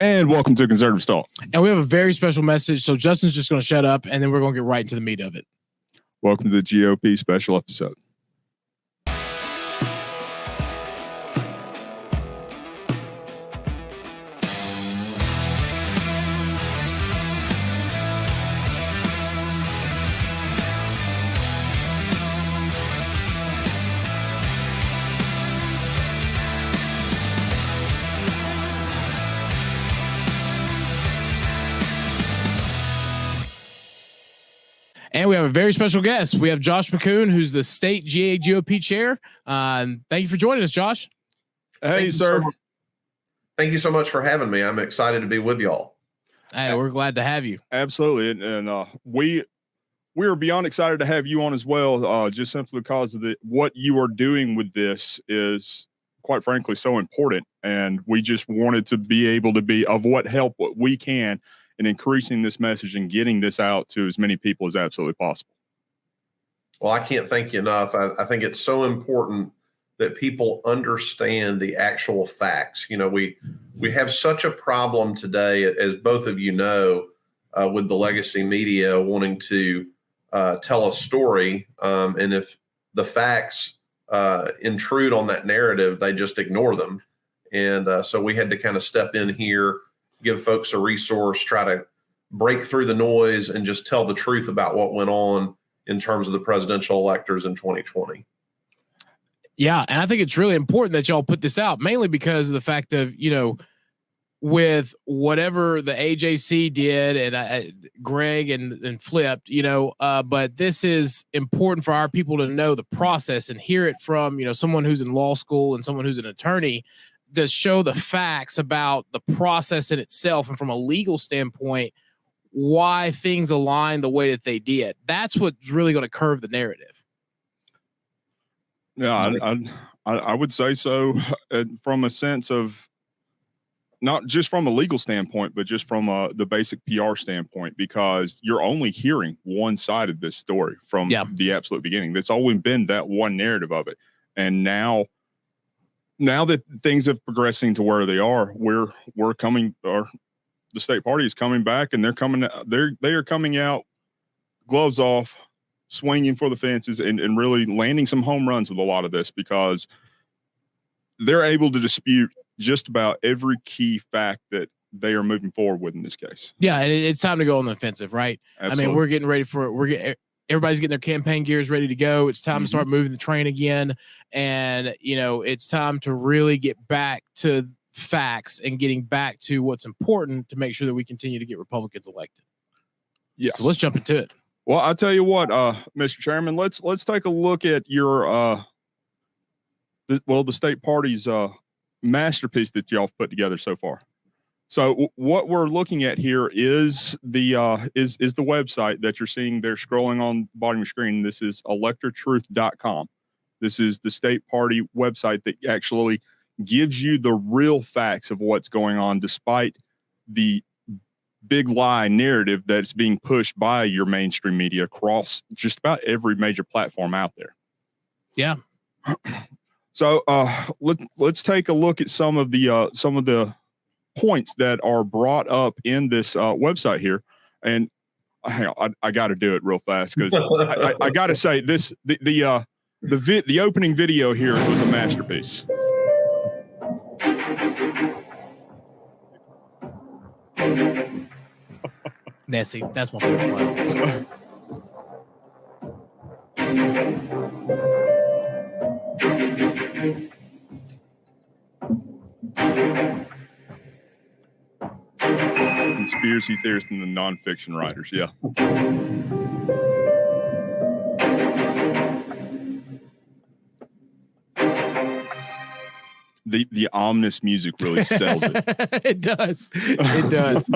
And welcome to Conservative Talk. And we have a very special message. So Justin's just going to shut up, and then we're going to get right into the meat of it. Welcome to the GOP special episode. And we have a very special guest. We have Josh McKoon, who's the state GAGOP chair. Thank you for joining us, Josh. Hey, sir. Thank you so much for having me. I'm excited to be with y'all. Hey, we're glad to have you. Absolutely. And we are beyond excited to have you on as well, just simply because of what you are doing with this is, quite frankly, so important. And we just wanted to be able to be of what help what we can in increasing this message and getting this out to as many people as absolutely possible. Well, I can't thank you enough. I think it's so important that people understand the actual facts. You know, we have such a problem today, as both of you know, with the legacy media wanting to tell a story. And if the facts intrude on that narrative, they just ignore them. And so we had to kind of step in here, give folks a resource, try to break through the noise and just tell the truth about what went on in terms of the presidential electors in 2020. Yeah, and I think it's really important that y'all put this out, mainly because of the fact of, you know, with whatever the AJC did and Greg and flipped, you know, but this is important for our people to know the process and hear it from, you know, someone who's in law school and someone who's an attorney, to show the facts about the process in itself and from a legal standpoint, why things align the way that they did. That's what's really going to curve the narrative. Yeah, I would say so, from a sense of not just from a legal standpoint, but just from the basic PR standpoint, because you're only hearing one side of this story from the absolute beginning. That's always been that one narrative of it. And now that things have progressing to where they are, we're coming, or the state party is coming back, and they are coming out, gloves off, swinging for the fences, and really landing some home runs with a lot of this, because they're able to dispute just about every key fact that they are moving forward with in this case. Yeah, and it's time to go on the offensive, right? Absolutely. I mean, we're getting ready for everybody's getting their campaign gears ready to go. It's time to start moving the train again. And, you know, it's time to really get back to facts and getting back to what's important to make sure that we continue to get Republicans elected. Yes. So let's jump into it. Well, I'll tell you what, Mr. Chairman, let's take a look at your, the state party's masterpiece that y'all put together so far. So what we're looking at here is the website that you're seeing there scrolling on the bottom of your screen. This is electortruth.com. This is the state party website that actually gives you the real facts of what's going on, despite the big lie narrative that's being pushed by your mainstream media across just about every major platform out there. Yeah. So let's take a look at some of the points that are brought up in this website here. And hang on, I got to do it real fast, because I got to say this, the opening video here was a masterpiece. Nessie, that's my favorite one. Conspiracy theorists and the nonfiction writers, yeah. The ominous music really sells it. It does. It does.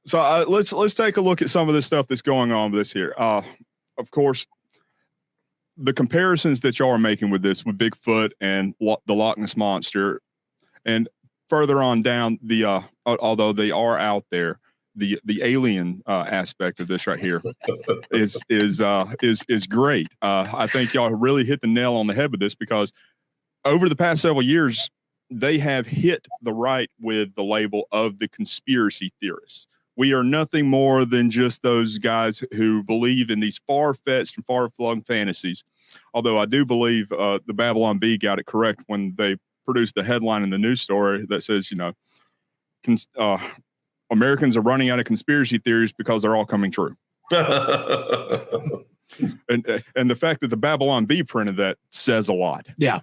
So let's take a look at some of this stuff that's going on with this here. Of course, the comparisons that y'all are making with this, with Bigfoot and the Loch Ness Monster, and further on down, although they are out there, the alien aspect of this right here is great. I think y'all really hit the nail on the head with this, because over the past several years, they have hit the right with the label of the conspiracy theorists. We are nothing more than just those guys who believe in these far-fetched and far-flung fantasies. Although I do believe the Babylon Bee got it correct when they produced the headline in the news story that says, Americans are running out of conspiracy theories because they're all coming true. And the fact that the Babylon Bee printed that says a lot. Yeah.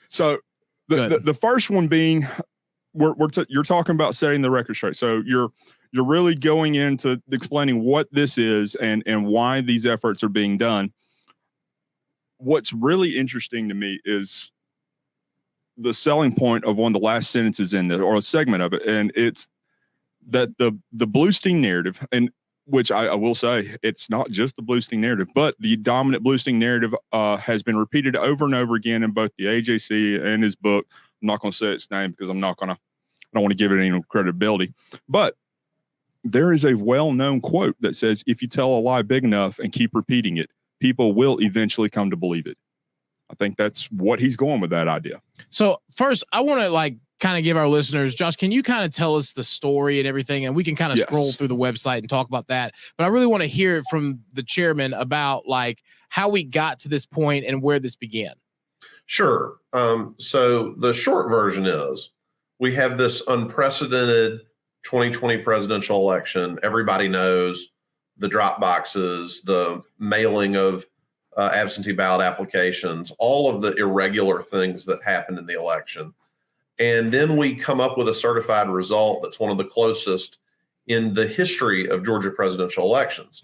So the first one being, you're talking about setting the record straight. So you're really going into explaining what this is and why these efforts are being done. What's really interesting to me is the selling point of one of the last sentences in there, or a segment of it, and it's that the Bluestein narrative, and which I will say, it's not just the Bluestein narrative, but the dominant Bluestein narrative has been repeated over and over again in both the AJC and his book. I'm not going to say its name because I don't want to give it any credibility. But there is a well-known quote that says, if you tell a lie big enough and keep repeating it, people will eventually come to believe it. I think that's what he's going with that idea. So first, I want to kind of give our listeners, Josh, can you kind of tell us the story and everything, and we can kind of scroll through the website and talk about that. But I really want to hear from the chairman about how we got to this point and where this began. Sure. So the short version is we have this unprecedented 2020 presidential election. Everybody knows the drop boxes, the mailing of absentee ballot applications, all of the irregular things that happened in the election. And then we come up with a certified result that's one of the closest in the history of Georgia presidential elections.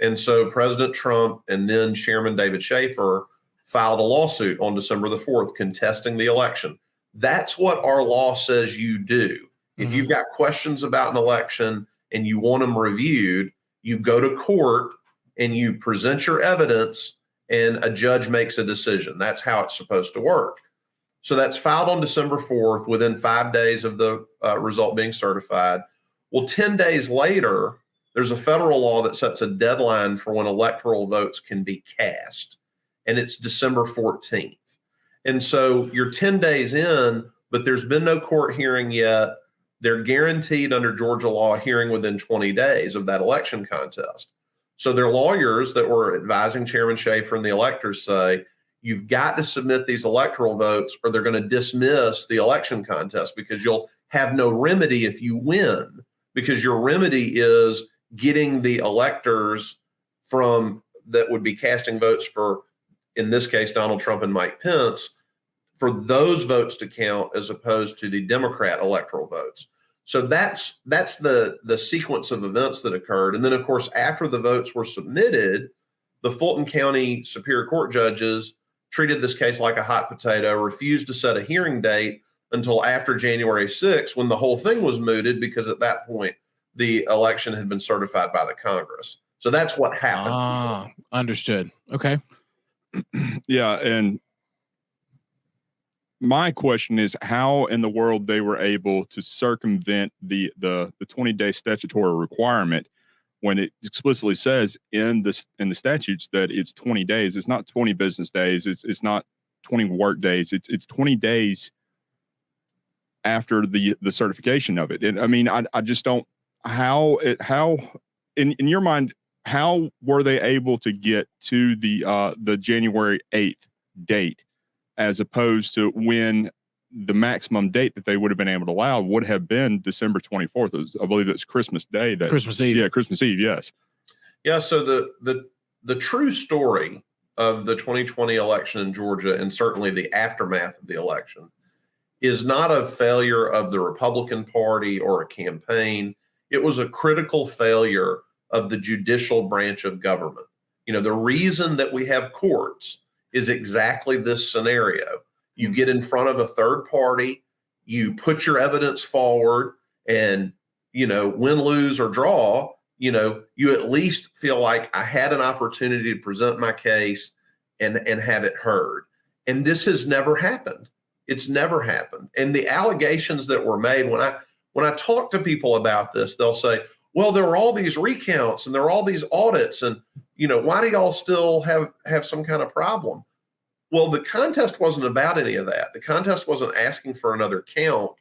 And so President Trump and then Chairman David Schaefer filed a lawsuit on December the 4th contesting the election. That's what our law says you do. If you've got questions about an election and you want them reviewed, you go to court and you present your evidence and a judge makes a decision. That's how it's supposed to work. So that's filed on December 4th within 5 days of the result being certified. Well, 10 days later, there's a federal law that sets a deadline for when electoral votes can be cast, and it's December 14th. And so you're 10 days in, but there's been no court hearing yet. They're guaranteed under Georgia law a hearing within 20 days of that election contest. So their lawyers that were advising Chairman Schaefer and the electors say, you've got to submit these electoral votes or they're going to dismiss the election contest because you'll have no remedy if you win, because your remedy is getting the electors from that would be casting votes for, in this case, Donald Trump and Mike Pence, for those votes to count as opposed to the Democrat electoral votes. So that's the sequence of events that occurred. And then, of course, after the votes were submitted, the Fulton County Superior Court judges treated this case like a hot potato, refused to set a hearing date until after January 6th, when the whole thing was mooted, because at that point, the election had been certified by the Congress. So that's what happened. Understood. Okay. Yeah. And my question is how in the world they were able to circumvent the 20-day statutory requirement when it explicitly says in the statutes that it's 20 days. It's not 20 business days. It's not 20 work days. It's 20 days after the certification of it. And I mean, I just don't, how in your mind, how were they able to get to the January 8th date as opposed to when the maximum date that they would have been able to allow would have been December 24th. I believe it's Christmas Day. Christmas Eve. Yeah, Christmas Eve, yes. Yeah, so the true story of the 2020 election in Georgia, and certainly the aftermath of the election, is not a failure of the Republican Party or a campaign. It was a critical failure of the judicial branch of government. You know, the reason that we have courts is exactly this scenario. You get in front of a third party, you put your evidence forward, and, you know, win, lose, or draw, you know, you at least feel like I had an opportunity to present my case and have it heard. And this has never happened. It's never happened. And the allegations that were made, when I talk to people about this, they'll say, well, there were all these recounts and there were all these audits, and, you know, why do y'all still have some kind of problem? Well, the contest wasn't about any of that. The contest wasn't asking for another count.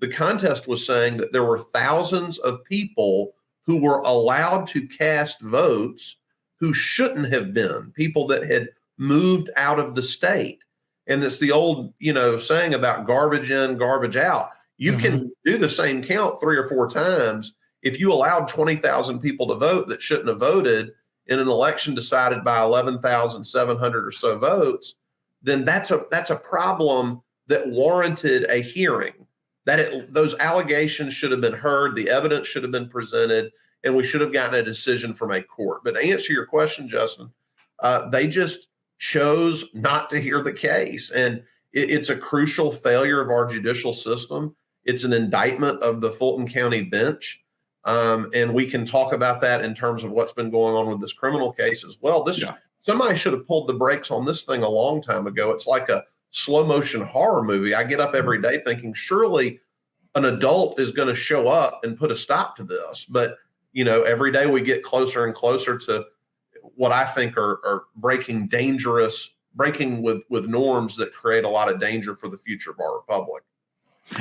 The contest was saying that there were thousands of people who were allowed to cast votes who shouldn't have been, people that had moved out of the state. And it's the old, saying about garbage in, garbage out. You can do the same count 3 or 4 times. If you allowed 20,000 people to vote that shouldn't have voted in an election decided by 11,700 or so votes, then that's a problem that warranted a hearing. Those allegations should have been heard, the evidence should have been presented, and we should have gotten a decision from a court. But to answer your question, Justin, they just chose not to hear the case. And it's a crucial failure of our judicial system. It's an indictment of the Fulton County bench. And we can talk about that in terms of what's been going on with this criminal case as well. Somebody should have pulled the brakes on this thing a long time ago. It's like a slow motion horror movie. I get up every day thinking surely an adult is going to show up and put a stop to this. But, every day we get closer and closer to what I think are breaking with norms that create a lot of danger for the future of our republic.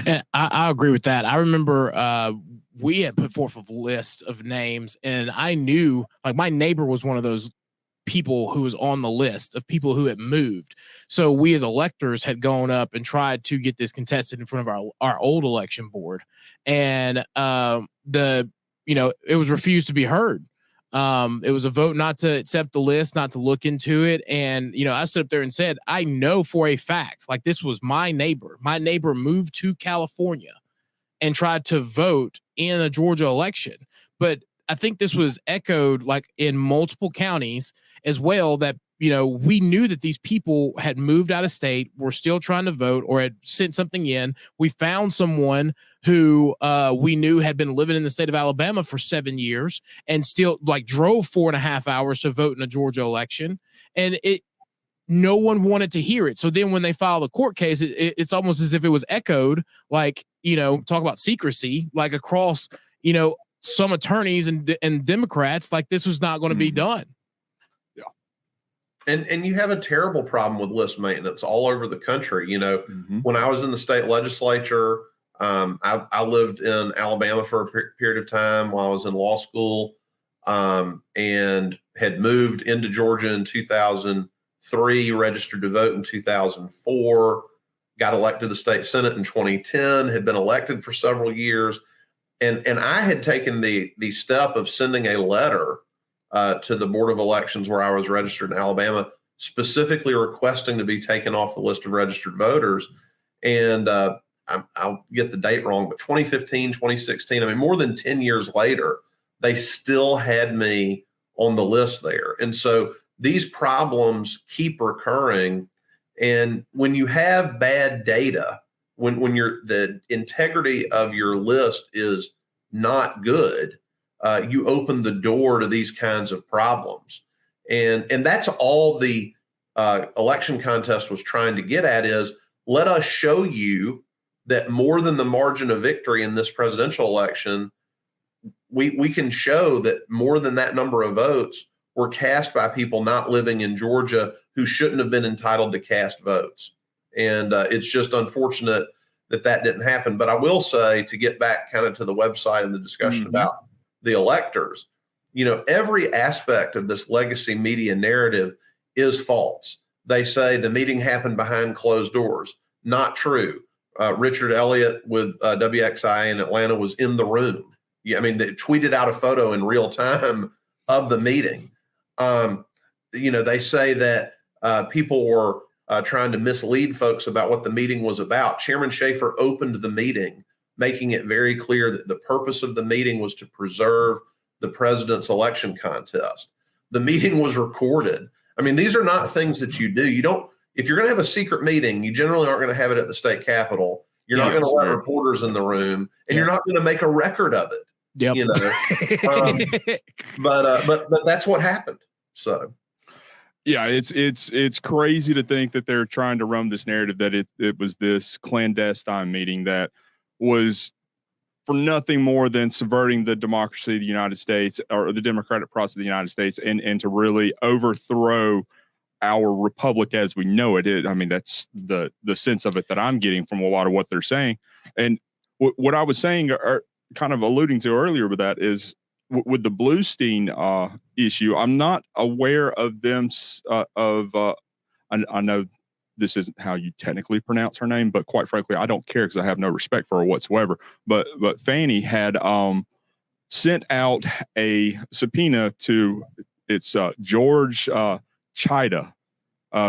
And I agree with that. I remember we had put forth a list of names, and I knew, like, my neighbor was one of those people who was on the list of people who had moved. So we as electors had gone up and tried to get this contested in front of our old election board. And it was refused to be heard. It was a vote not to accept the list, not to look into it. And, I stood up there and said, I know for a fact, like, this was my neighbor. My neighbor moved to California and tried to vote in a Georgia election. But I think this was echoed, like, in multiple counties as well, that, we knew that these people had moved out of state, were still trying to vote, or had sent something in. We found someone who we knew had been living in the state of Alabama for 7 years and still, like, drove 4.5 hours to vote in a Georgia election. And no one wanted to hear it. So then when they filed a court case, it's almost as if it was echoed, like, talk about secrecy, like, across, some attorneys and Democrats, like, this was not going to be done. Yeah. And you have a terrible problem with list maintenance all over the country. When I was in the state legislature, I lived in Alabama for a period of time while I was in law school, and had moved into Georgia in 2003, registered to vote in 2004, got elected to the state Senate in 2010, had been elected for several years. And I had taken the step of sending a letter to the Board of Elections where I was registered in Alabama, specifically requesting to be taken off the list of registered voters. And I'll get the date wrong, but 2015, 2016, more than 10 years later, they still had me on the list there. And so these problems keep recurring. And when you have bad data, when the integrity of your list is not good, you open the door to these kinds of problems. And that's all the election contest was trying to get at, is let us show you that more than the margin of victory in this presidential election, we can show that more than that number of votes were cast by people not living in Georgia who shouldn't have been entitled to cast votes. And it's just unfortunate that didn't happen. But I will say, to get back kind of to the website and the discussion about the electors, every aspect of this legacy media narrative is false. They say the meeting happened behind closed doors. Not true. Richard Elliott with WXI in Atlanta was in the room. They tweeted out a photo in real time of the meeting. They say that people were trying to mislead folks about what the meeting was about. Chairman Schaefer opened the meeting, making it very clear that the purpose of the meeting was to preserve the president's election contest. The meeting was recorded. These are not things that you do. If you're going to have a secret meeting, you generally aren't going to have it at the state capitol. You're not going to let reporters in the room, and you're not going to make a record of it. Yep. But that's what happened. So. Yeah, it's crazy to think that they're trying to run this narrative that it was this clandestine meeting that was for nothing more than subverting the democracy of the United States, or the democratic process of the United States, and to really overthrow our republic as we know it. I mean, that's the sense of it that I'm getting from a lot of what they're saying. And what I was saying, or kind of alluding to earlier with that, is with the Bluestein issue, I'm not aware of them I know this isn't how you technically pronounce her name, but quite frankly, I don't care because I have no respect for her whatsoever. But Fannie had sent out a subpoena to George Chida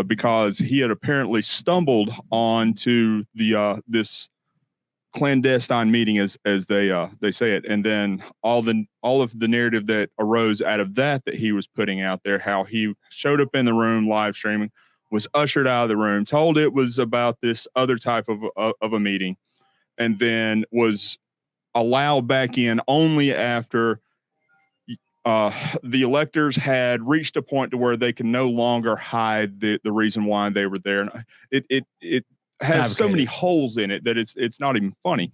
because he had apparently stumbled onto this clandestine meeting, as they say it, and then all of the narrative that arose out of that he was putting out there, how he showed up in the room live streaming, was ushered out of the room, told it was about this other type of a meeting, and then was allowed back in only after the electors had reached a point to where they can no longer hide the reason why they were there. And it has so many holes in it that it's not even funny.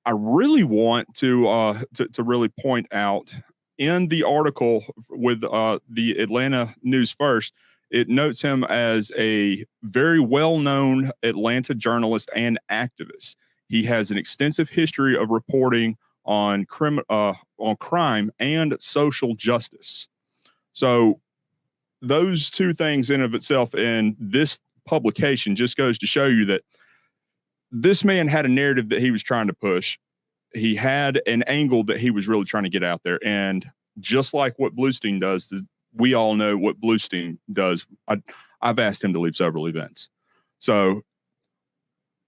I really want to really point out in the article with the Atlanta News First, it notes him as a very well-known Atlanta journalist and activist. He has an extensive history of reporting on crime and social justice. So those two things in of itself and this publication just goes to show you that this man had a narrative that he was trying to push. He had an angle that he was really trying to get out there. And just like what Bluestein does, we all know what Bluestein does. I've asked him to leave several events. So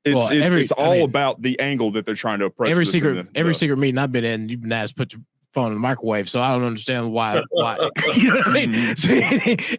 it's all about the angle that they're trying to approach. Every secret meeting I've been in, you've been asked to put your phone in the microwave. So I don't understand why you know what I mean? So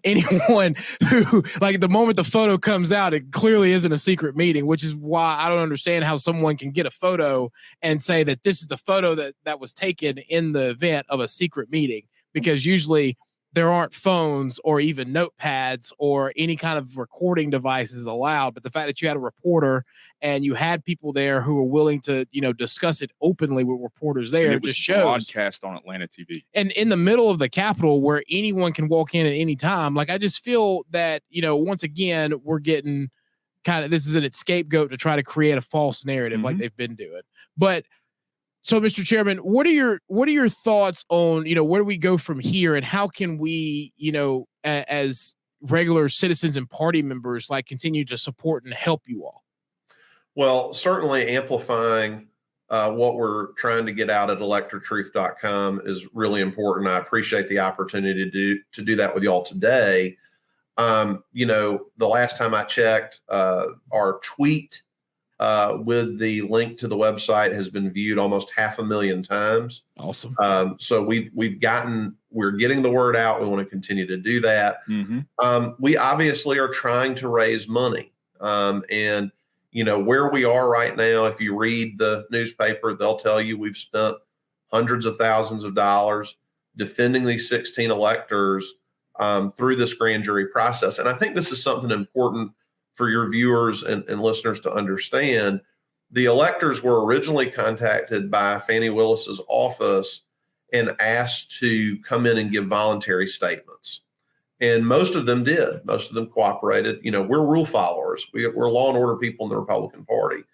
anyone who, like, the moment the photo comes out, it clearly isn't a secret meeting, which is why I don't understand how someone can get a photo and say that this is the photo that was taken in the event of a secret meeting, because usually there aren't phones or even notepads or any kind of recording devices allowed. But the fact that you had a reporter and you had people there who were willing to, discuss it openly with reporters there, it just shows. Broadcast on Atlanta TV. And in the middle of the Capitol where anyone can walk in at any time. Like, I just feel that, once again, we're getting this is an scapegoat to try to create a false narrative like they've been doing. But so, Mr. Chairman, what are your thoughts on, where do we go from here, and how can we, as regular citizens and party members, continue to support and help you all? Well, certainly amplifying what we're trying to get out at electortruth.com is really important. I appreciate the opportunity to do that with y'all today. The last time I checked, our tweet with the link to the website has been viewed almost 500,000 times. Awesome. So we're getting the word out. We want to continue to do that. We obviously are trying to raise money. And where we are right now, if you read the newspaper, they'll tell you we've spent hundreds of thousands of dollars defending these 16 electors through this grand jury process. And I think this is something important for your viewers and listeners to understand. The electors were originally contacted by Fannie Willis's office and asked to come in and give voluntary statements. And most of them did. Most of them cooperated. We're rule followers. We're law and order people in the Republican Party.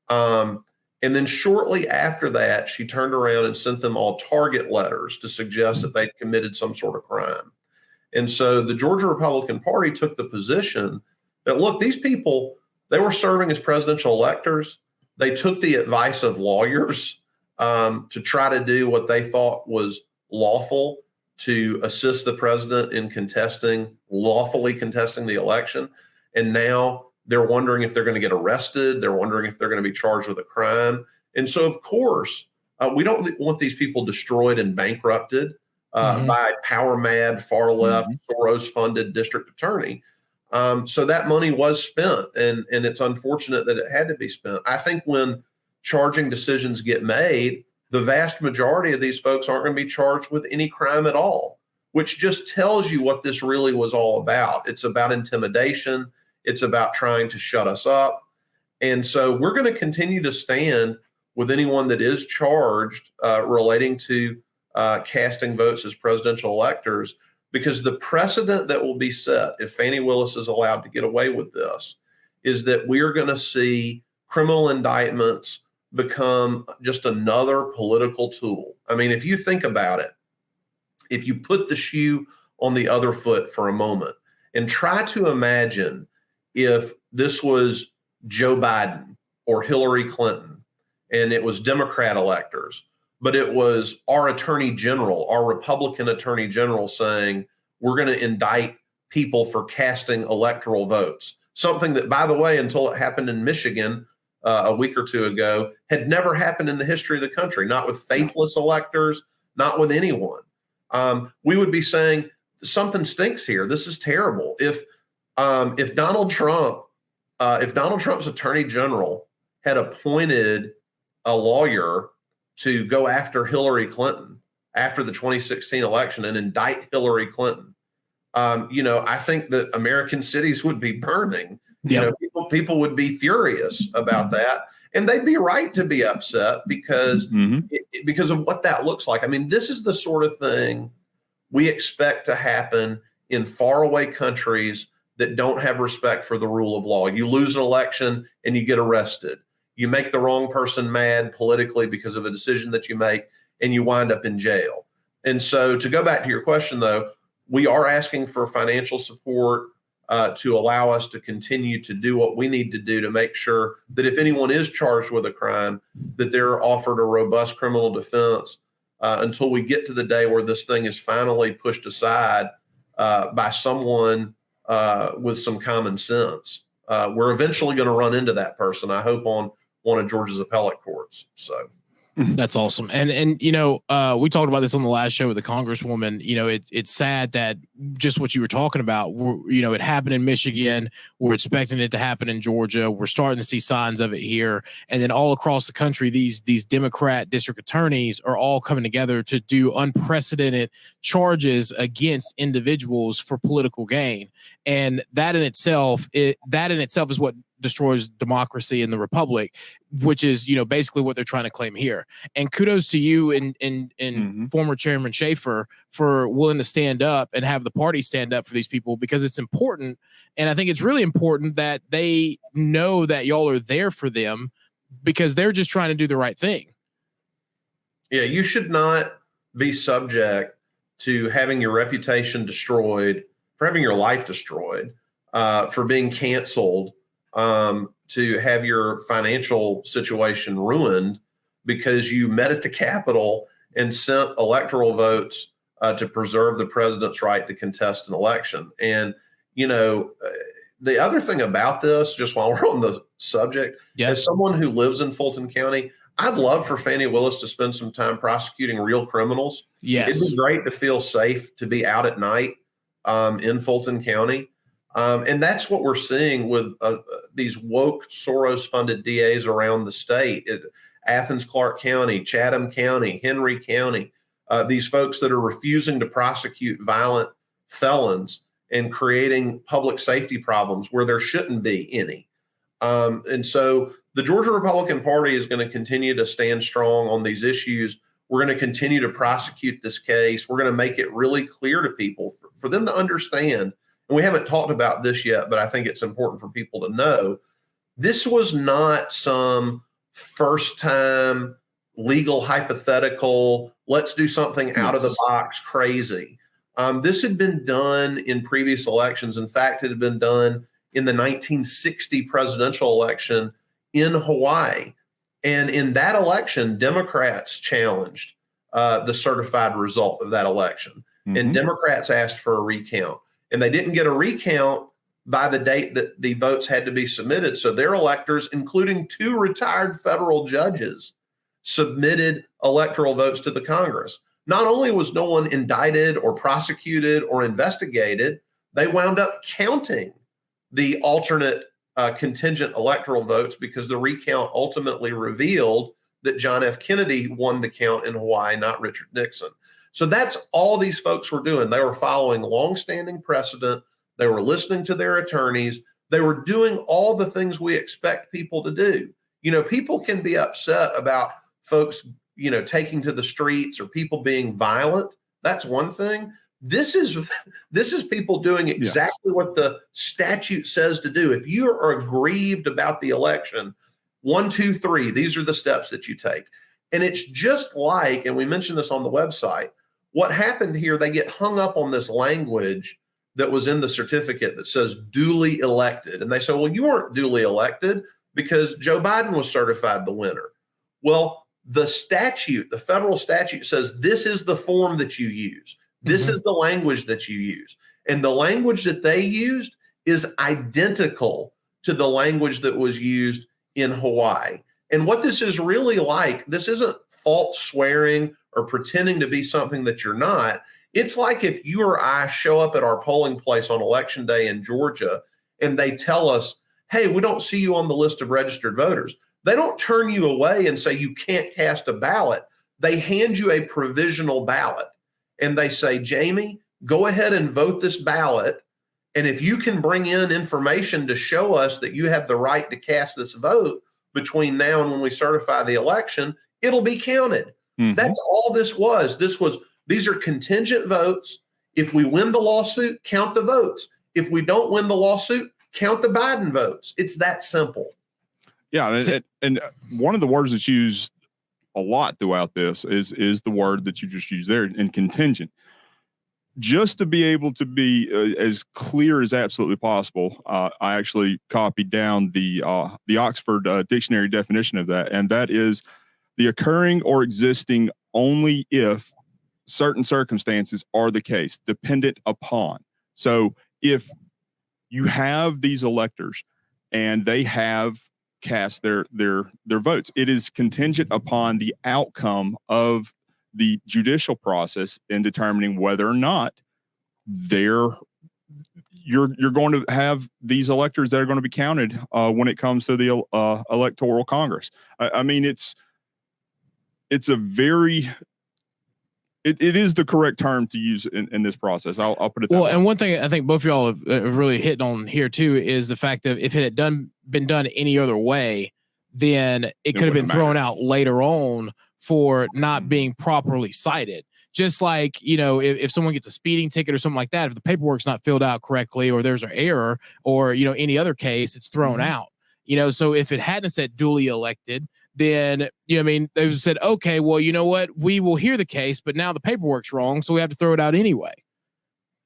And then shortly after that, she turned around and sent them all target letters to suggest that they'd committed some sort of crime. And so the Georgia Republican Party took the position that, look, these people, they were serving as presidential electors. They took the advice of lawyers to try to do what they thought was lawful to assist the president in lawfully contesting the election. And now they're wondering if they're going to get arrested. They're wondering if they're going to be charged with a crime. And so, of course, we don't want these people destroyed and bankrupted by power mad, far left, Soros funded district attorney. So that money was spent, and it's unfortunate that it had to be spent. I think when charging decisions get made, the vast majority of these folks aren't going to be charged with any crime at all, which just tells you what this really was all about. It's about intimidation. It's about trying to shut us up. And so we're going to continue to stand with anyone that is charged relating to casting votes as presidential electors, because the precedent that will be set if Fani Willis is allowed to get away with this is that we are going to see criminal indictments become just another political tool. I mean, if you think about it, if you put the shoe on the other foot for a moment and try to imagine if this was Joe Biden or Hillary Clinton and it was Democrat electors, but it was our attorney general, our Republican attorney general saying, we're going to indict people for casting electoral votes. Something that, by the way, until it happened in Michigan a week or two ago, had never happened in the history of the country, not with faithless electors, not with anyone. We would be saying something stinks here. This is terrible. If Donald Trump's attorney general had appointed a lawyer to go after Hillary Clinton after the 2016 election and indict Hillary Clinton, I think that American cities would be burning. Yep. People would be furious about that, and they'd be right to be upset because of what that looks like. I mean, this is the sort of thing we expect to happen in faraway countries that don't have respect for the rule of law. You lose an election and you get arrested. You make the wrong person mad politically because of a decision that you make, and you wind up in jail. And so, to go back to your question, though, we are asking for financial support to allow us to continue to do what we need to do to make sure that if anyone is charged with a crime, that they're offered a robust criminal defense until we get to the day where this thing is finally pushed aside by someone with some common sense. We're eventually going to run into that person, I hope, on one of Georgia's appellate courts. So that's awesome. And we talked about this on the last show with the Congresswoman. It's sad that just what you were talking about, it happened in Michigan. We're expecting it to happen in Georgia. We're starting to see signs of it here. And then all across the country, these Democrat district attorneys are all coming together to do unprecedented charges against individuals for political gain. And that in itself is what destroys democracy in the republic, which is, basically what they're trying to claim here. And kudos to you and former Chairman Schaefer for willing to stand up and have the party stand up for these people, because it's important. And I think it's really important that they know that y'all are there for them, because they're just trying to do the right thing. Yeah, you should not be subject to having your reputation destroyed, for having your life destroyed, for being canceled, to have your financial situation ruined because you met at the Capitol and sent electoral votes to preserve the president's right to contest an election. And, the other thing about this, just while we're on the subject, as someone who lives in Fulton County, I'd love for Fani Willis to spend some time prosecuting real criminals. Yes. It'd be great to feel safe to be out at night in Fulton County. And that's what we're seeing with these woke Soros-funded DAs around the state. Athens, Clarke County, Chatham County, Henry County, these folks that are refusing to prosecute violent felons and creating public safety problems where there shouldn't be any. And so the Georgia Republican Party is going to continue to stand strong on these issues. We're going to continue to prosecute this case. We're going to make it really clear to people for them to understand. And we haven't talked about this yet, but I think it's important for people to know this was not some first time legal hypothetical, let's do something out of the box crazy. This had been done in previous elections. In fact, it had been done in the 1960 presidential election in Hawaii. And in that election, Democrats challenged the certified result of that election. And Democrats asked for a recount. And they didn't get a recount by the date that the votes had to be submitted. So their electors, including 2 retired federal judges, submitted electoral votes to the Congress. Not only was no one indicted or prosecuted or investigated, they wound up counting the alternate contingent electoral votes because the recount ultimately revealed that John F. Kennedy won the count in Hawaii, not Richard Nixon. So that's all these folks were doing. They were following longstanding precedent. They were listening to their attorneys. They were doing all the things we expect people to do. People can be upset about folks, taking to the streets or people being violent. That's one thing. This is people doing exactly what the statute says to do. If you are aggrieved about the election, 1, 2, 3, these are the steps that you take. And it's just like, and we mentioned this on the website, what happened here, they get hung up on this language that was in the certificate that says duly elected. And they say, well, you weren't duly elected because Joe Biden was certified the winner. Well, the statute, the federal statute says this is the form that you use. This is the language that you use. And the language that they used is identical to the language that was used in Hawaii. And what this is really like, this isn't false swearing or pretending to be something that you're not. It's like if you or I show up at our polling place on election day in Georgia and they tell us, hey, we don't see you on the list of registered voters. They don't turn you away and say you can't cast a ballot. They hand you a provisional ballot and they say, Jamie, go ahead and vote this ballot. And if you can bring in information to show us that you have the right to cast this vote between now and when we certify the election, it'll be counted. That's all this was. These are contingent votes. If we win the lawsuit, count the votes. If we don't win the lawsuit, count the Biden votes. It's that simple. Yeah, and one of the words that's used a lot throughout this is the word that you just used there, in contingent. Just to be able to be as clear as absolutely possible, I actually copied down the Oxford Dictionary definition of that, and that is the occurring or existing only if certain circumstances are the case, dependent upon. So if you have these electors and they have cast their votes, it is contingent upon the outcome of the judicial process in determining whether or not you're going to have these electors that are going to be counted when it comes to the electoral Congress. I mean, it's a very it is the correct term to use in this process. I'll put it that way. And one thing I think both of y'all have really hit on here too is the fact that if it had been done any other way, then it could have been thrown out later on for not being properly cited. Just like, if someone gets a speeding ticket or something like that, if the paperwork's not filled out correctly or there's an error or, any other case, it's thrown out. So if it hadn't said duly elected, then, they said, okay, well, you know what? We will hear the case, but now the paperwork's wrong, so we have to throw it out anyway.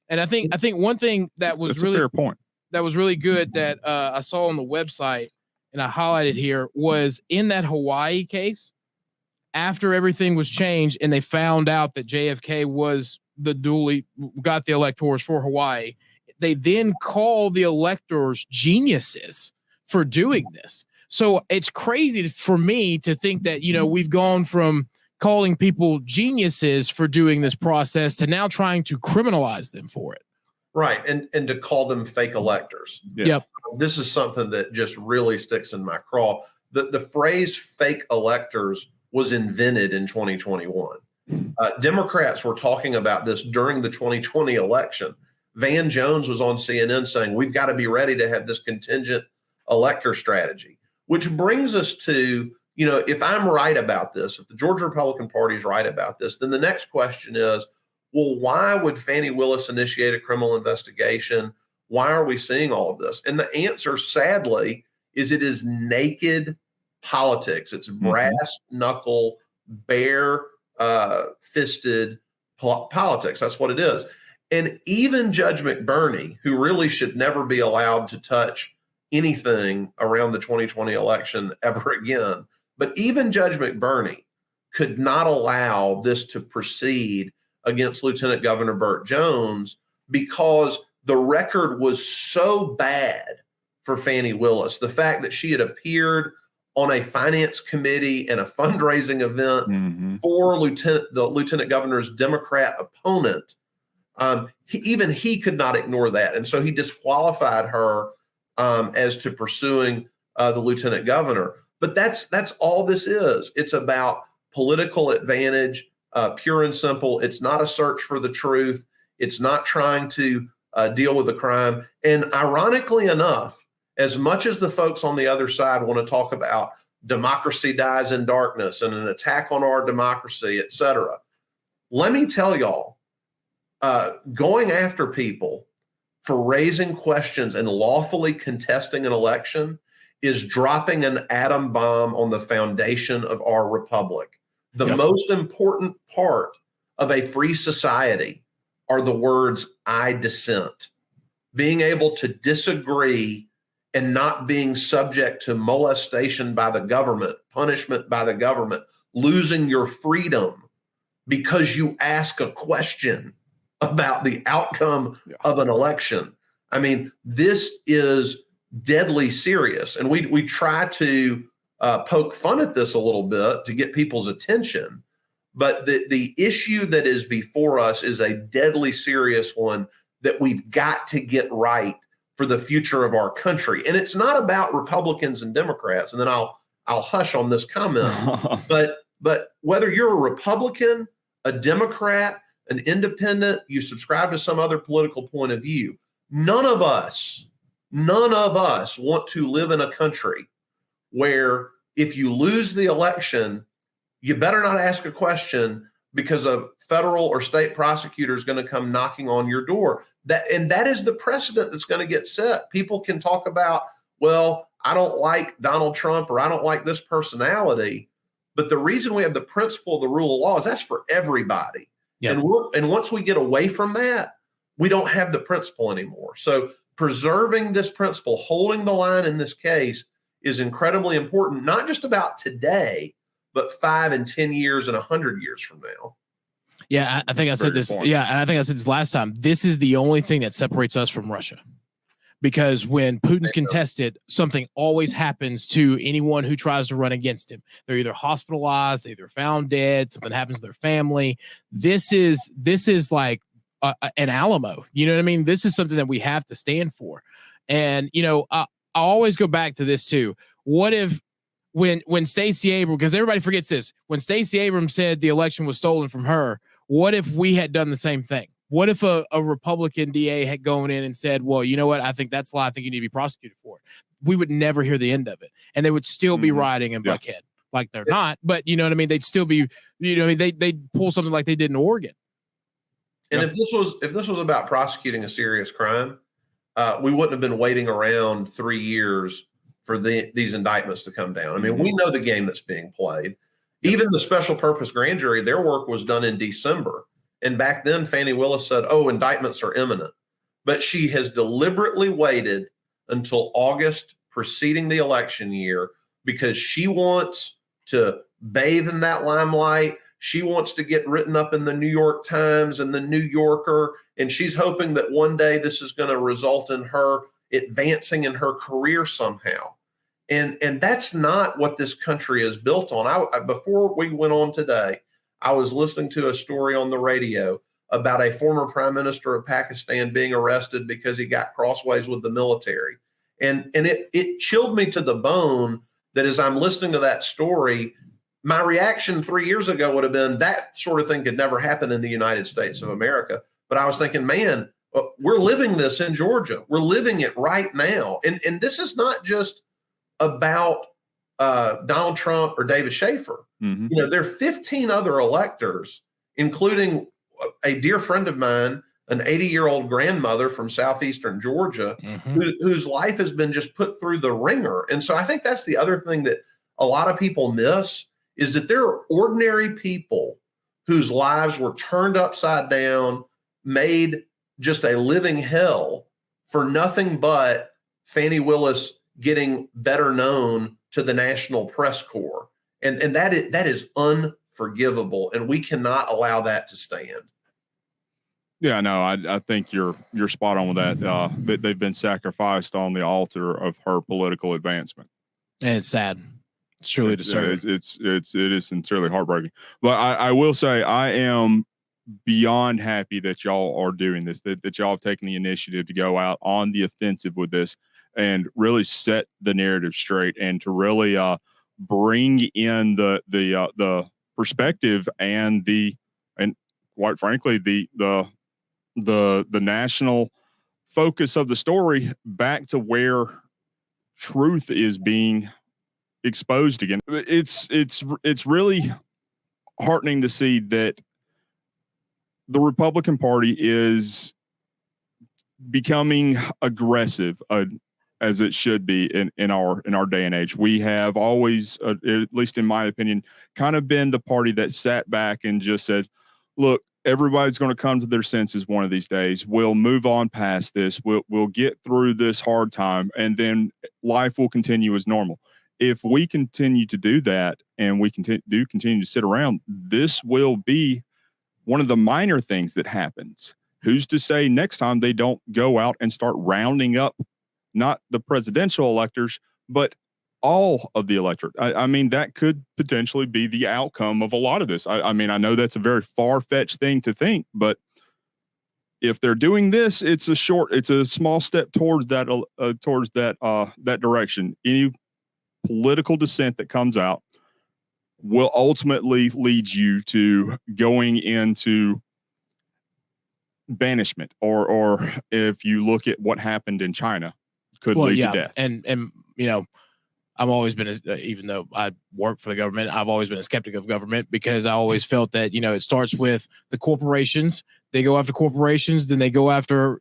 And I think one thing that was really a fair point. That was really good that I saw on the website and I highlighted here was in that Hawaii case, after everything was changed and they found out that JFK was got the electors for Hawaii, they then called the electors geniuses for doing this. So it's crazy for me to think that, we've gone from calling people geniuses for doing this process to now trying to criminalize them for it. Right. And to call them fake electors. Yeah. Yep. This is something that just really sticks in my craw. The phrase fake electors was invented in 2021. Democrats were talking about this during the 2020 election. Van Jones was on CNN saying, we've got to be ready to have this contingent elector strategy. Which brings us to, if I'm right about this, if the Georgia Republican Party is right about this, then the next question is, well, why would Fani Willis initiate a criminal investigation? Why are we seeing all of this? And the answer, sadly, is it is naked politics. It's brass knuckle, bare fisted politics. That's what it is. And even Judge McBurney, who really should never be allowed to touch anything around the 2020 election ever again. But even Judge McBurney could not allow this to proceed against Lieutenant Governor Burt Jones because the record was so bad for Fani Willis. The fact that she had appeared on a finance committee and a fundraising event for the Lieutenant Governor's Democrat opponent, even he could not ignore that. And so he disqualified her as to pursuing the lieutenant governor. But that's all this is. It's about political advantage, pure and simple. It's not a search for the truth. It's not trying to deal with the crime. And ironically enough, as much as the folks on the other side want to talk about democracy dies in darkness and an attack on our democracy, et cetera, let me tell y'all, going after people for raising questions and lawfully contesting an election is dropping an atom bomb on the foundation of our republic. The most important part of a free society are the words, I dissent. Being able to disagree and not being subject to molestation by the government, punishment by the government, losing your freedom because you ask a question about the outcome of an election. I mean, this is deadly serious. And we try to poke fun at this a little bit to get people's attention. But the issue that is before us is a deadly serious one that we've got to get right for the future of our country. And it's not about Republicans and Democrats. And then I'll hush on this comment. but whether you're a Republican, a Democrat, an independent, you subscribe to some other political point of view, none of us want to live in a country where if you lose the election, you better not ask a question because a federal or state prosecutor is going to come knocking on your door. That is the precedent that's going to get set. People can talk about, well, I don't like Donald Trump or I don't like this personality. But the reason we have the principle of the rule of law is that's for everybody. Yep. And once we get away from that, we don't have the principle anymore. So preserving this principle, holding the line in this case is incredibly important, not just about today, but 5 and 10 years and 100 years from now. Yeah, I think I said this. Yeah, and I think I said this last time. This is the only thing that separates us from Russia. Because when Putin's contested, something always happens to anyone who tries to run against him. They're either hospitalized, they're either found dead, something happens to their family. This is like an Alamo. You know what I mean? This is something that we have to stand for. And, you know, I always go back to this too. What if when Stacey Abrams, because everybody forgets this, when Stacey Abrams said the election was stolen from her, what if we had done the same thing? What if a Republican DA had gone in and said, well, you know what? I think that's a lie. I think you need to be prosecuted for it. We would never hear the end of it. And they would still be rioting in Buckhead. Like they're not, but you know what I mean? They'd still be, you know, they'd pull something like they did in Oregon. And if this was about prosecuting a serious crime, we wouldn't have been waiting around 3 years for these indictments to come down. I mean, we know the game that's being played. Even the special purpose grand jury, their work was done in December. And back then, Fani Willis said, oh, indictments are imminent. But she has deliberately waited until August preceding the election year because she wants to bathe in that limelight. She wants to get written up in the New York Times and the New Yorker. And she's hoping that one day this is going to result in her advancing in her career somehow. And that's not what this country is built on. Before we went on today, I was listening to a story on the radio about a former prime minister of Pakistan being arrested because he got crossways with the military. And it chilled me to the bone that as I'm listening to that story, my reaction 3 years ago would have been that sort of thing could never happen in the United States of America. But I was thinking, man, we're living this in Georgia. We're living it right now. And this is not just about Donald Trump or David Schaefer. You know, there are 15 other electors, including a dear friend of mine, an 80-year-old grandmother from southeastern Georgia, whose life has been just put through the ringer. And so I think that's the other thing that a lot of people miss is that there are ordinary people whose lives were turned upside down, made just a living hell for nothing but Fani Willis getting better known to the National Press Corps. And that is unforgivable, and we cannot allow that to stand. Yeah, no, I think you're spot on with that. They've been sacrificed on the altar of her political advancement, and it's sad. It's truly disturbing. It is sincerely heartbreaking. But I will say I am beyond happy that y'all are doing this. That y'all have taken the initiative to go out on the offensive with this and really set the narrative straight, and to really bring in the perspective and quite frankly the national focus of the story back to where truth is being exposed again. It's really heartening to see that the Republican Party is becoming aggressive, as it should be in our day and age. We have always, at least in my opinion, kind of been the party that sat back and just said, look, everybody's going to come to their senses one of these days. We'll move on past this. We'll get through this hard time, and then life will continue as normal. If we continue to do that, and we continue to sit around, this will be one of the minor things that happens. Who's to say next time they don't go out and start rounding up not the presidential electors, but all of the electorate? I mean, that could potentially be the outcome of a lot of this. I mean, I know that's a very far-fetched thing to think, but if they're doing this, it's a small step towards that direction. Any political dissent that comes out will ultimately lead you to going into banishment, or if you look at what happened in China, could lead to death. And I've always been, even though I work for the government, I've always been a skeptic of government, because I always felt that, it starts with the corporations. They go after corporations, then they go after,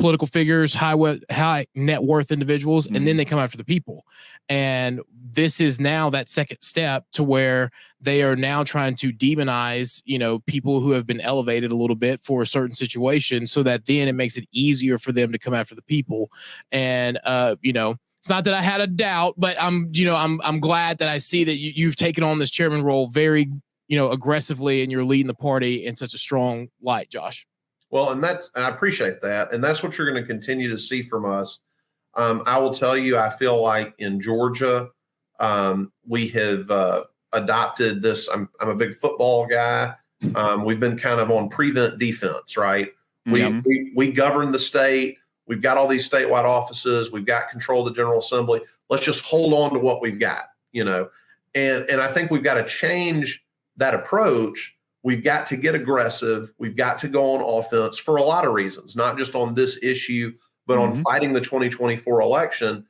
political figures, high net worth individuals, and then they come after the people. And this is now that second step to where they are now trying to demonize, people who have been elevated a little bit for a certain situation, so that then it makes it easier for them to come after the people. And, it's not that I had a doubt, but I'm glad that I see that you've taken on this chairman role very, aggressively, and you're leading the party in such a strong light, Josh. Well, and I appreciate that. And that's what you're going to continue to see from us. I will tell you, I feel like in Georgia, we have adopted this. I'm a big football guy. We've been kind of on prevent defense, right? We govern the state. We've got all these statewide offices. We've got control of the General Assembly. Let's just hold on to what we've got, And I think we've got to change that approach. We've got to get aggressive. We've got to go on offense for a lot of reasons, not just on this issue, but on fighting the 2024 election.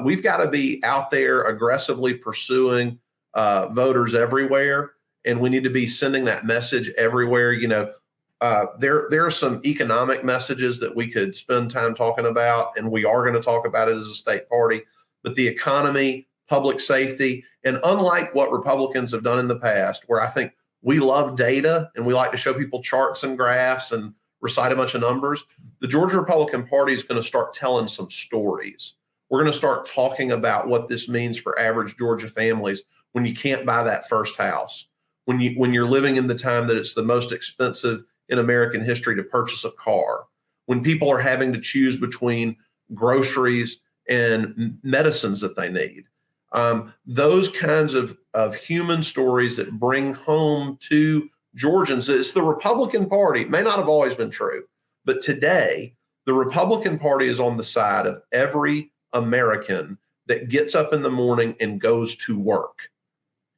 We've got to be out there aggressively pursuing voters everywhere, and we need to be sending that message everywhere. There are some economic messages that we could spend time talking about, and we are going to talk about it as a state party. But the economy, public safety, and unlike what Republicans have done in the past, where I think we love data and we like to show people charts and graphs and recite a bunch of numbers, the Georgia Republican Party is going to start telling some stories. We're going to start talking about what this means for average Georgia families when you can't buy that first house, when you're living in the time that it's the most expensive in American history to purchase a car, when people are having to choose between groceries and medicines that they need. Those kinds of human stories that bring home to Georgians. It's the Republican Party. It may not have always been true, but today the Republican Party is on the side of every American that gets up in the morning and goes to work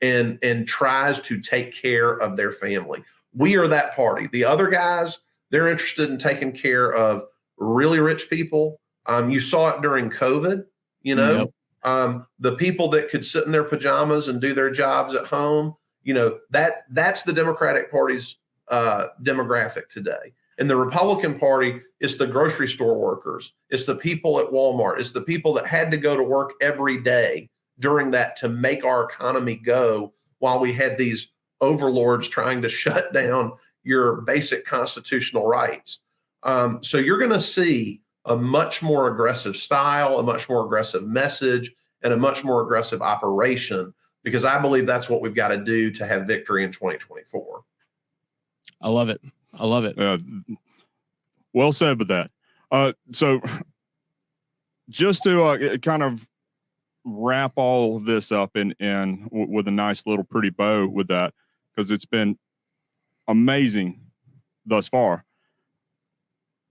and tries to take care of their family. We are that party. The other guys, they're interested in taking care of really rich people. You saw it during COVID, Yep. The people that could sit in their pajamas and do their jobs at home, that's the Democratic Party's demographic today. And the Republican Party is the grocery store workers. It's the people at Walmart. It's the people that had to go to work every day during that to make our economy go, while we had these overlords trying to shut down your basic constitutional rights. So you're going to see a much more aggressive style, a much more aggressive message, and a much more aggressive operation, because I believe that's what we've got to do to have victory in 2024. I love it. I love it. Well said with that. So just to kind of wrap all of this up in with a nice little pretty bow with that, because it's been amazing thus far.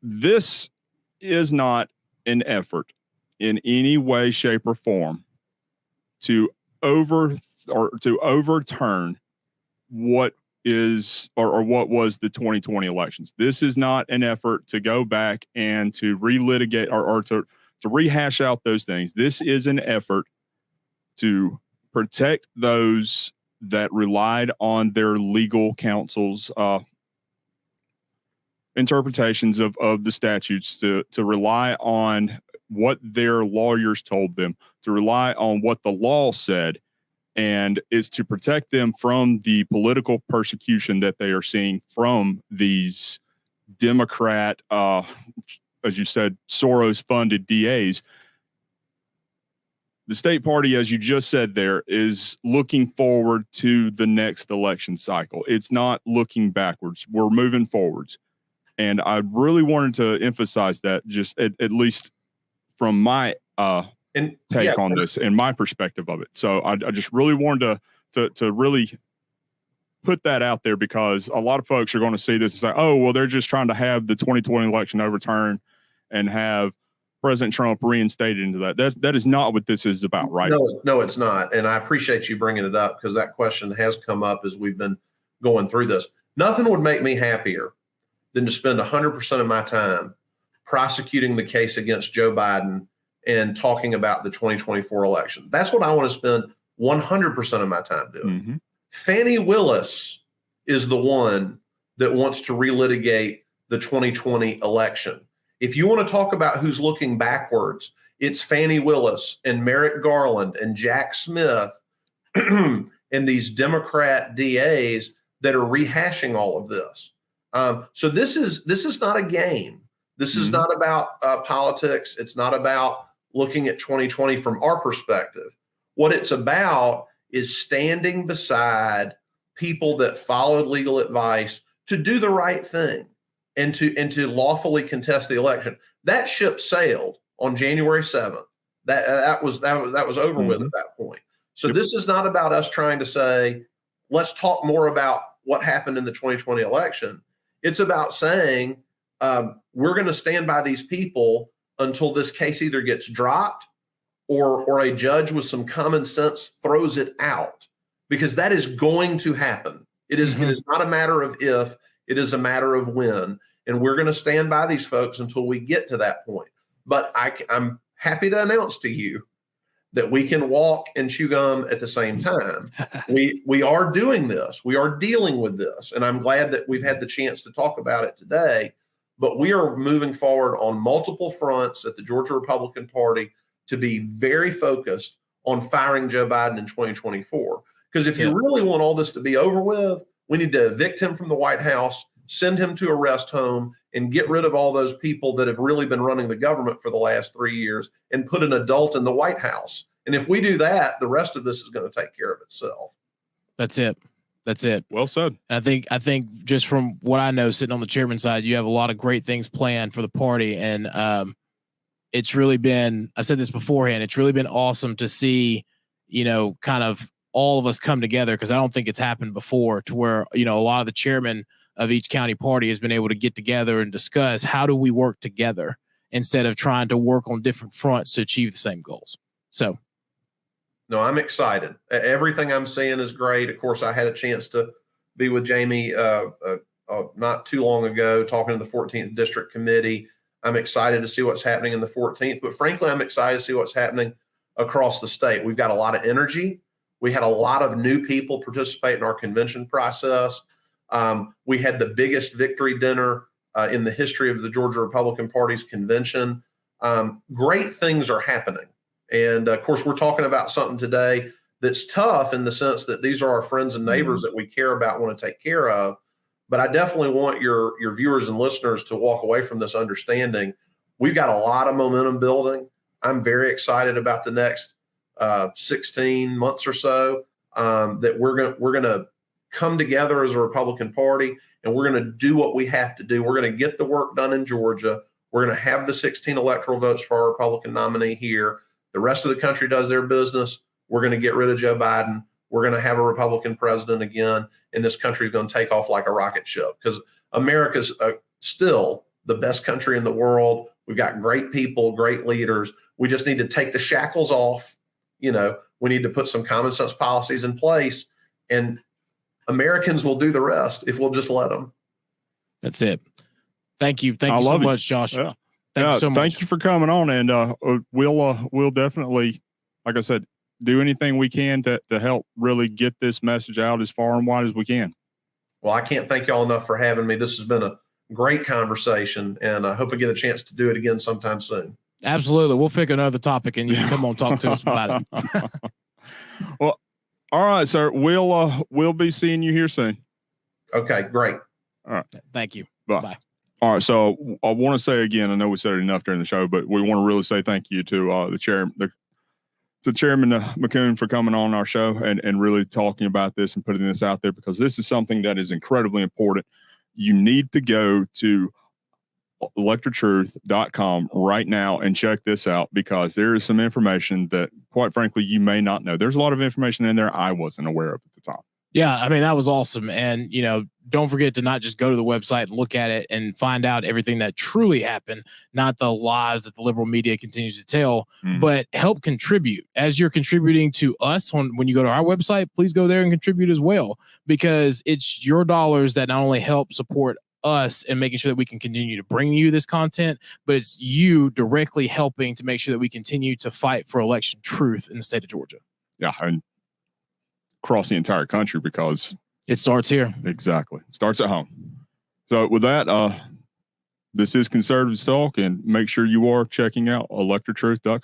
This is not an effort in any way, shape, or form to overturn what is or what was the 2020 elections. This is not an effort to go back and to relitigate or to rehash out those things. This is an effort to protect those that relied on their legal counsel's interpretations of the statutes, to rely on what their lawyers told them, to rely on what the law said, and is to protect them from the political persecution that they are seeing from these Democrat, as you said, Soros-funded DAs. The state party, as you just said there, is looking forward to the next election cycle. It's not looking backwards. We're moving forwards. And I really wanted to emphasize that, just at least from my take on this and my perspective of it. So I just really wanted to really put that out there, because a lot of folks are going to see this and say, oh, well, they're just trying to have the 2020 election overturned and have President Trump reinstated into that. That is not what this is about, right? No, it's not. And I appreciate you bringing it up, because that question has come up as we've been going through this. Nothing would make me happier than to spend 100% of my time prosecuting the case against Joe Biden and talking about the 2024 election. That's what I want to spend 100% of my time doing. Mm-hmm. Fannie Willis is the one that wants to relitigate the 2020 election. If you want to talk about who's looking backwards, it's Fannie Willis and Merrick Garland and Jack Smith and these Democrat DAs that are rehashing all of this. So this is not a game. This is not about politics. It's not about looking at 2020 from our perspective. What it's about is standing beside people that followed legal advice to do the right thing and to lawfully contest the election. That ship sailed on January 7th. That was over with at that point. So this is not about us trying to say, let's talk more about what happened in the 2020 election. It's about saying, we're going to stand by these people until this case either gets dropped or a judge with some common sense throws it out, because that is going to happen. It is not a matter of if, it is a matter of when. And we're going to stand by these folks until we get to that point. But I'm happy to announce to you that we can walk and chew gum at the same time. We are doing this. We are dealing with this. And I'm glad that we've had the chance to talk about it today. But we are moving forward on multiple fronts at the Georgia Republican Party to be very focused on firing Joe Biden in 2024. Because if you really want all this to be over with, we need to evict him from the White House, send him to a rest home, and get rid of all those people that have really been running the government for the last 3 years, and put an adult in the White House. And if we do that, the rest of this is going to take care of itself. That's it. That's it. Well said. I think just from what I know, sitting on the chairman's side, you have a lot of great things planned for the party. And it's really been, I said this beforehand, it's really been awesome to see, kind of all of us come together, because I don't think it's happened before, to where, a lot of the chairman of each county party has been able to get together and discuss how do we work together instead of trying to work on different fronts to achieve the same goals. So. No, I'm excited. Everything I'm seeing is great. Of course, I had a chance to be with Jamie not too long ago, talking to the 14th District Committee. I'm excited to see what's happening in the 14th, but frankly, I'm excited to see what's happening across the state. We've got a lot of energy. We had a lot of new people participate in our convention process. We had the biggest victory dinner in the history of the Georgia Republican Party's convention. Great things are happening. And of course, we're talking about something today that's tough in the sense that these are our friends and neighbors that we care about, want to take care of. But I definitely want your viewers and listeners to walk away from this understanding we've got a lot of momentum building. I'm very excited about the next 16 months or so that we're going to come together as a Republican Party, and we're going to do what we have to do. We're going to get the work done in Georgia. We're going to have the 16 electoral votes for our Republican nominee here. The rest of the country does their business. We're going to get rid of Joe Biden. We're going to have a Republican president again, and this country is going to take off like a rocket ship, because America's still the best country in the world. We've got great people, great leaders. We just need to take the shackles off. We need to put some common sense policies in place, and Americans will do the rest if we'll just let them. That's it. Thank you. Thank you so much, Josh. Yeah. Thank you so much. Thank you for coming on, and we'll definitely, like I said, do anything we can to help really get this message out as far and wide as we can. Well, I can't thank y'all enough for having me. This has been a great conversation, and I hope I get a chance to do it again sometime soon. Absolutely. We'll pick another topic and you can come on talk to us about it. Well, all right, sir. We'll be seeing you here soon. Okay, great. All right. Thank you. Bye. Bye. All right. So I want to say again, I know we said it enough during the show, but we want to really say thank you to the chairman, Chairman McKoon, for coming on our show and really talking about this and putting this out there, because this is something that is incredibly important. You need to go to electrotruth.com right now and check this out, because there is some information that, quite frankly, you may not know. There's a lot of information in there I wasn't aware of at the time. Yeah, I mean, that was awesome. And, don't forget to not just go to the website and look at it and find out everything that truly happened, not the lies that the liberal media continues to tell, but help contribute. As you're contributing to us when you go to our website, please go there and contribute as well, because it's your dollars that not only help support us and making sure that we can continue to bring you this content, but it's you directly helping to make sure that we continue to fight for election truth in the state of Georgia. Yeah, and across the entire country, because it starts here. Exactly. Starts at home. So with that, this is Conservative Talk, and make sure you are checking out electrotruth.com.